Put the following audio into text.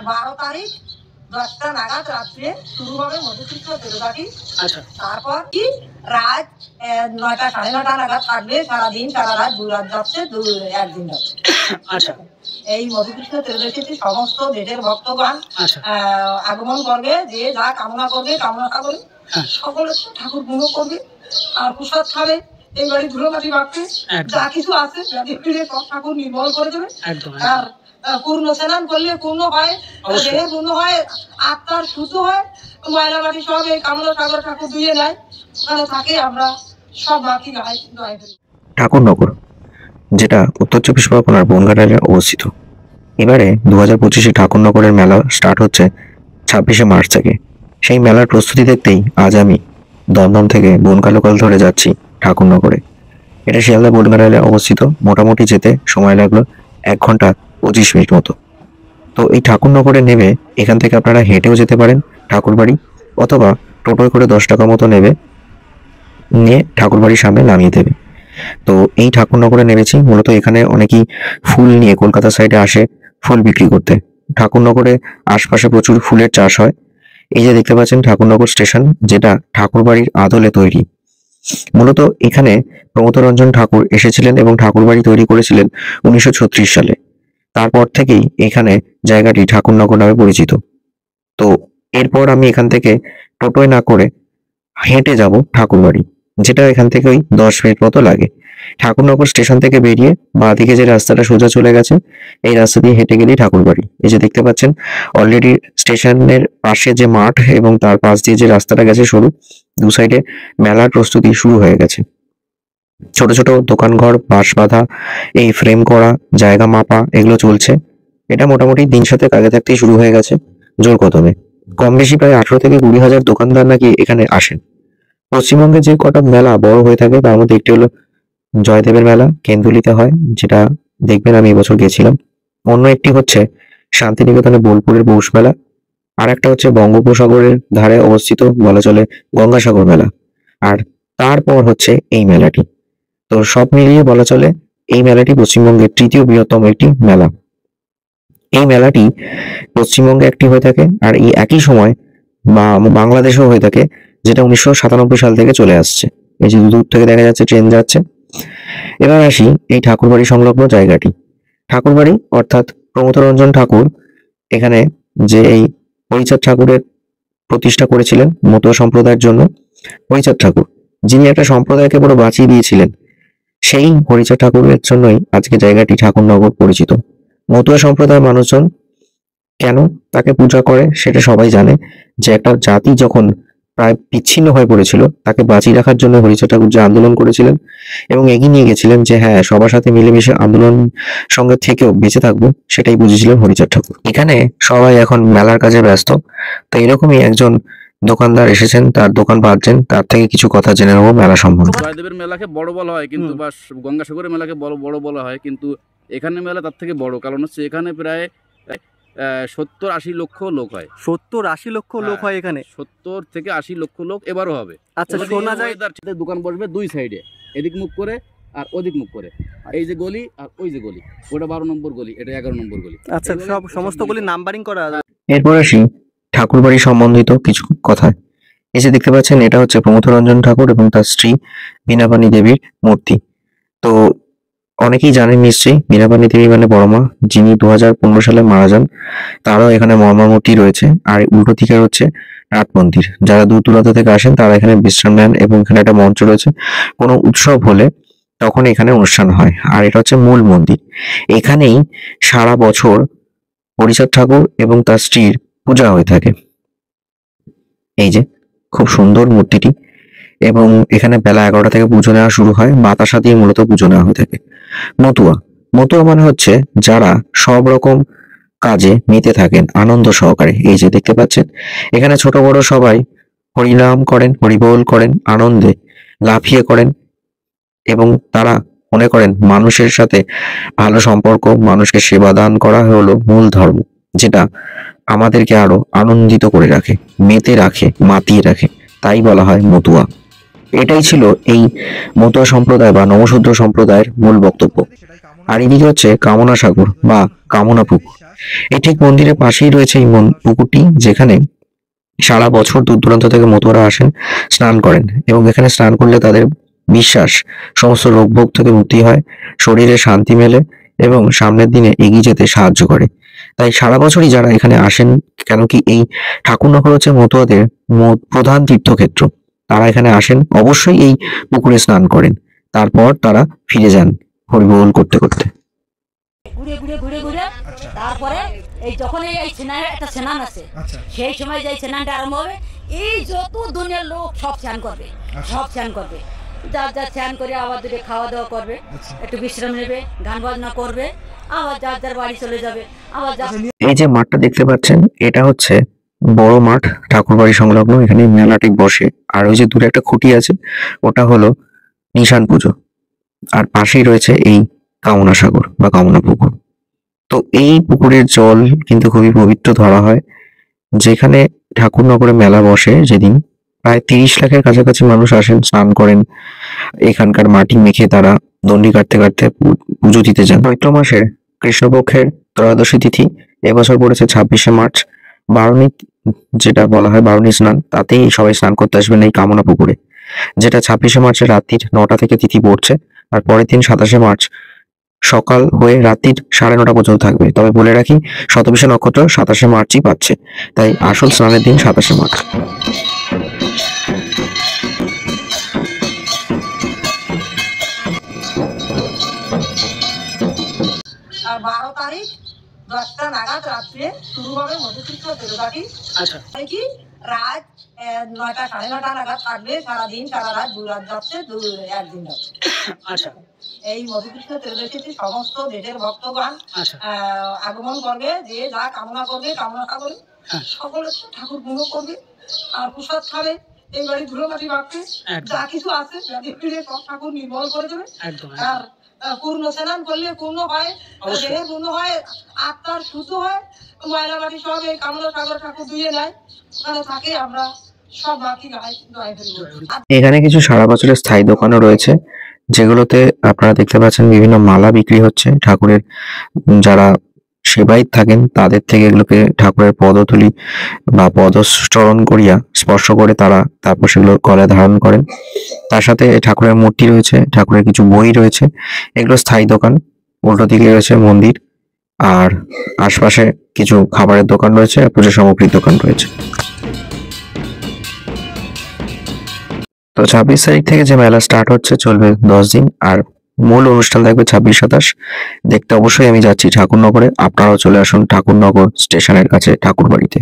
12 তারিখ 10টা নাগাদ রাত্রে শুরু হবে মধুকৃষ্ণ তেরোদাটি। আচ্ছা, তারপর কি রাত 9টা 9:30 নাগাদ থাকবে, সারাদিন সারা রাত 2 রাত যাচ্ছে, 1 দিন যাচ্ছে। আচ্ছা, এই মধুকৃষ্ণ তেরোদশীতে সমস্ত দেশের ভক্তগণ আচ্ছা, আগমন করবে, যে যা কামনা করবে কামনা করে সকলে ঠাকুর পুজো করবে আর প্রসাদ খাবে। এই বাড়ি ধুলোবাটি রাখবে, যা কিছু আছে সব ঠাকুর নির্মল করে দেবে। আর পূর্ণ স্নান করলে পূর্ণ হয়, দেহে পূর্ণ হয়, আত্মার শুদ্ধ হয়, ময়লা মাটি সব এই কামনা সাগর ঠাকুর ধুয়ে নেয়। ওখানে থাকে, আমরা সব মাটি গায়ে দোয়াই করি। ঠাকুরনগর, যেটা উত্তর চব্বিশ পরগনার বনগাঁ জেলায় অবস্থিত। এবারে 2025-এ ঠাকুরনগরের মেলা স্টার্ট হচ্ছে 26শে মার্চ থেকে। সেই মেলার প্রস্তুতি দেখতেই আজ আমি দমদম থেকে বনগাঁ লোকাল ধরে যাচ্ছি ঠাকুরনগরে। এটা শিয়ালদা বনগাঁ জেলায় অবস্থিত। মোটামুটি যেতে সময় লাগলো 1 ঘন্টা 25 মিনিট মতো। তো এই ঠাকুরনগরে নেমে এখান থেকে আপনারা হেঁটেও যেতে পারেন ঠাকুরবাড়ি, অথবা টোটোয় করে 10 টাকা মতো নেবে, নিয়ে ঠাকুরবাড়ির সামনে নামিয়ে দেবে। তো এই ঠাকুরনগরে নেমেছি। মূলত এখানে অনেকেই ফুল নিয়ে কলকাতা সাইডে আসে ফুল বিক্রি করতে। ঠাকুরনগরে আশপাশে প্রচুর ফুলের চাষ হয়। এই যে দেখতে পাচ্ছেন ঠাকুরনগর স্টেশন, যেটা ঠাকুরবাড়ির আদলে তৈরি। মূলত এখানে প্রমথরঞ্জন ঠাকুর এসেছিলেন এবং ঠাকুরবাড়ি তৈরি করেছিলেন 1936 সালে। তারপর থেকেই এখানে জায়গাটি ঠাকুরনগর নামে পরিচিত। তো এরপর আমি এখান থেকে টোটোয় না করে হেঁটে যাব ঠাকুরবাড়ি, যেটা এখান থেকে ওই 10 মিনিট মতো লাগে। ঠাকুরনগর স্টেশন থেকে বেরিয়ে বাঁদিকে যে রাস্তাটা সোজা চলে গেছে, এই রাস্তা দিয়ে হেঁটে গেলেই ঠাকুরবাড়ি। এই যে দেখতে পাচ্ছেন অলরেডি স্টেশনের পাশে যে মাঠ এবং তার পাশ দিয়ে যে রাস্তাটা গেছে সরু, দু সাইডে মেলার প্রস্তুতি শুরু হয়ে গেছে। ছোট ছোট দোকানঘর, বাঁশ বাঁধা, এই ফ্রেম করা, জায়গা মাপা, এগুলো চলছে। এটা মোটামুটি দিন সাথে আগে থাকতেই শুরু হয়ে গেছে জোর কদমে। কম বেশি প্রায় 18 থেকে 20 হাজার দোকানদার নাকি এখানে আসেন। পশ্চিমবঙ্গে যে কটা মেলা বড় হয়ে থাকে তার মধ্যে একটি হলো জয়দেবের মেলা, কেন্দুলিতে হয়, যেটা দেখবেন আমি এবছর গেছিলাম। অন্য একটি হচ্ছে শান্তিনিকেতনে বোলপুরের পৌষ মেলা, আর একটা হচ্ছে বঙ্গোপসাগরের ধারে অবস্থিত বলা চলে গঙ্গাসাগর মেলা, আর তারপর হচ্ছে এই মেলাটি। তো সব মিলিয়ে বলা চলে এই মেলাটি পশ্চিমবঙ্গের 3য় বৃহত্তম একটি মেলা। এই মেলাটি পশ্চিমবঙ্গে একটি হয়ে থাকে, আর এই একই সময় বাংলাদেশেও হয়ে থাকে, যেটা 1997 সাল থেকে চলে আসছে। এই যে দূর থেকে দেখা যাচ্ছে ট্রেন যাচ্ছে। এবার আসি এই ঠাকুরবাড়ি সংলগ্ন জায়গাটি। ঠাকুরবাড়ি অর্থাৎ প্রমথরঞ্জন ঠাকুর এখানে যে এই হরিচাঁদ ঠাকুরের প্রতিষ্ঠা করেছিলেন মতুয়া সম্প্রদায়ের জন্য। হরিচাঁদ ঠাকুর, যিনি একটা সম্প্রদায়কে পুরো বাঁচিয়ে দিয়েছিলেন, সেই হরিচাঁদ ঠাকুরের জন্যই আজকে জায়গাটি ঠাকুরনগর পরিচিত। মতুয়া সম্প্রদায়ের মানুষজন কেন তাকে পূজা করে সেটা সবাই জানে, যে একটা জাতি যখন প্রায় বিচ্ছিন্ন হয়ে পড়েছিল, তাকে বাঁচিয়ে রাখার জন্য হরিচাঁদ ঠাকুর যে আন্দোলন করেছিলেন এবং এগিয়ে নিয়ে গেছিলেন, যে হ্যাঁ সবার সাথে মিলেমিশে আন্দোলন সঙ্গে থেকেও বেঁচে থাকবো, সেটাই বুঝেছিলেন হরিচাঁদ ঠাকুর। এখানে সবাই এখন মেলার কাজে ব্যস্ত, তো এরকমই একজন দোকানদার এসেছেন, তার দোকান বাঁধছেন, তার থেকে কিছু কথা জেনে নেবো মেলা সম্বন্ধে। জয়দেবের মেলাকে বড় বলা হয় কিন্তু, বা গঙ্গাসাগরের মেলাকে বড় বলা হয়, কিন্তু এখানে মেলা তার থেকে বড়। কারণ হচ্ছে এখানে প্রায় 70-80 লক্ষ লোক হয়। 70-80 লক্ষ লোক হয় এখানে? 70 থেকে 80 লক্ষ লোক এবারও হবে। আচ্ছা, শোনা যায় দোকান বসবে 2 সাইডে, এদিক মুখ করে আর ওদিক মুখ করে। এই যে গলি আর ওই যে গলি, ওটা 12 নম্বর গলি, এটা 11 নম্বর গলি। আচ্ছা, সমস্ত গলি নাম্বারিং করা। এরপর আসি ঠাকুরবাড়ি সম্বন্ধিত কিছু কথা। এই যে দেখতে পাচ্ছেন, এটা হচ্ছে প্রমথরঞ্জন ঠাকুর এবং তার স্ত্রী বীণাপাণি দেবীর মূর্তি। তো অনেকেই জানেন নিশ্চয়ই, বীণাপাণি দেবী মানে বড়মা, যিনি 2015 সালে মারা যান। তারও এখানে মর্মা মূর্তি রয়েছে। আর উল্টো দিকে হচ্ছে নাট মন্দির। যারা দূর দূরান্ত থেকে আসেন তারা এখানে বিশ্রাম নেন, এবং এখানে একটা মঞ্চ রয়েছে। কোনো উৎসব হলে তখন এখানে অনুষ্ঠান হয়। আর এটা হচ্ছে মূল মন্দির। এখানেই সারা বছর হরিচাঁদ ঠাকুর এবং তার স্ত্রীর পূজা হয়ে থাকে। এই যে খুব সুন্দর মূর্তিটি, এবং এখানে বেলা 11টা থেকে পুজো নেওয়া শুরু হয়। বাতাসা দিয়ে মূলত পুজো নেওয়া হয়ে থাকে। মতুয়া, মতুয়া মানে হচ্ছে যারা সব রকম কাজে মেতে থাকেন আনন্দ সহকারে। এই যে দেখতে পাচ্ছেন, এখানে ছোট বড় সবাই হরিনাম করেন, হরিবোল করেন, আনন্দে লাফিয়ে করেন, এবং তারা মনে করেন মানুষের সাথে ভালো সম্পর্ক, মানুষকে সেবা দান করা হলো মূল ধর্ম, যেটা আমাদেরকে আরো আনন্দিত করে রাখে, মেতে রাখে, মাতিয়ে রাখে। তাই বলা হয় মতুয়া। এটাই ছিল এই মতুয়া সম্প্রদায় বা নমশূদ্র সম্প্রদায়ের মূল বক্তব্য। আর এদিকে হচ্ছে কামনা সাগর বা কামনা পুকুর। এই ঠিক মন্দিরের পাশেই রয়েছে এই পুকুরটি, যেখানে সারা বছর দূর দূরান্ত থেকে মতুয়ারা আসেন, স্নান করেন এবং এখানে স্নান করলে তাদের বিশ্বাস সমস্ত রোগ ভোগ থেকে মুক্তি হয়, শরীরে শান্তি মেলে এবং সামনের দিনে এগিয়ে যেতে সাহায্য করে। তাই সারা বছরই যারা এখানে আসেন, কেন কি এই ঠাকুরনগর হচ্ছে মতুয়াদের প্রধান তীর্থক্ষেত্র, তারা এখানে আসেন, অবশ্যই এই পুকুরে স্নান করেন, তারপর তারা ফিরে যান হরিবোল করতে করতে। ঘুরে ঘুরে ঘুরে ঘুরে তারপরে এই যখন এই স্নান একটা স্নান আছে, সেই সময় যে স্নানটা আরম্ভ হবে, এই যত দুনিয়ার লোক সব স্নান করবে, সব স্নান করবে, যার যার স্নান করে আবার দুটো খাওয়া দাওয়া করবে, একটু বিশ্রাম নেবে, গান বাজনা করবে, আবার যার যার বাড়ি চলে যাবে। আবার এই যে মাঠটা দেখতে পাচ্ছেন, এটা হচ্ছে বড় মাঠ, ঠাকুরবাড়ি সংলগ্ন, এখানে মেলা ঠিক বসে। আর ওই যে দূরে একটা খুঁটি আছে, ওটা হলো নিশান পুজো। আর পাশেই রয়েছে এই কামনা সাগর বা কামনা পুকুর। তো এই পুকুরের জল কিন্তু খুবই পবিত্র ধরা হয়। যেখানে ঠাকুরনগরে মেলা বসে, যেদিন প্রায় 30 লাখের কাছাকাছি মানুষ আসেন, স্নান করেন, এখানকার মাটি মেখে তারা দণ্ডি কাটতে কাটতে পুজো দিতে যান। চৈত্র মাসের কৃষ্ণপক্ষের ত্রয়োদশী তিথি এবছর পড়েছে 26শে মার্চ। বারুণী, যেটা বলা হয় বারুণী স্নান, তাতেই সবাই স্নান করতে আসবেন এই কামনা পুকুরে, যেটা 26শে মার্চের রাত্রির 9টা থেকে তিথি পড়ছে। আর পরের দিন 27শে মার্চ সকাল হয়ে রাত্রির 9:30 পর্যন্ত থাকবে। তবে বলে রাখি, শতভিষা নক্ষত্র 27শে মার্চই পাচ্ছে, তাই আসল স্নানের দিন 27শে মার্চ। আর 12 তারিখ 10টা নাগাদ রাত্রে শুরু হবে মধুকৃষ্ণ তেরোবাটি। কি রাত 9টা 9:30 নাগাদ থাকবে, সারাদিন সারা রাত, 2 রাত যাচ্ছে, একদিন যাচ্ছে। এই মধুকৃষ্ণ ত্রয়োদশীতে সমস্ত দেশের ভক্তগণ আগমন করবে, যে যা কামনা করবে, কামনা করে সকলে ঠাকুর গুণ করবে আর প্রসাদ খাবে। এই বাড়ি ধুলো মাটি মাখবে, যা কিছু আছে সব ঠাকুর নির্মল করে দেবে। আর পূর্ণ স্নান করলে পূর্ণ হয়, দেহের পূর্ণ হয়, আত্মার শুদ্ধ হয়, ময়লা মাটি সব এই কামনা সাগর ঠাকুর ধুয়ে নেয়, ওখানে থাকে। আমরা সব মাটি গায়ে এখানে কিছু সারা বছরের স্থায়ী দোকানও রয়েছে, যেগুলোতে আপনারা দেখতে পাচ্ছেন বিভিন্ন মালা বিক্রি হচ্ছে। ঠাকুরের যারা সেবায়িত থাকেন তাদের থেকে এগুলোকে ঠাকুরের পদধূলি বা পদচরণ করিয়া স্পর্শ করে তারা তারপর সেগুলো গলায় ধারণ করেন। তার সাথে ঠাকুরের মূর্তি রয়েছে, ঠাকুরের কিছু বই রয়েছে, এগুলো স্থায়ী দোকান। উল্টো দিকে রয়েছে মন্দির, আর আশপাশে কিছু খাবারের দোকান রয়েছে, পুজো সামগ্রীর দোকান রয়েছে। তো 26 তারিখ থেকে যে মেলা স্টার্ট হচ্ছে, চলবে 10 দিন। আর মূল অনুষ্ঠান থাকবে 26-27। দেখতে অবশ্যই আমি যাচ্ছি ঠাকুরনগরে, আপনারাও চলে আসুন ঠাকুরনগর স্টেশনের কাছে ঠাকুরবাড়িতে।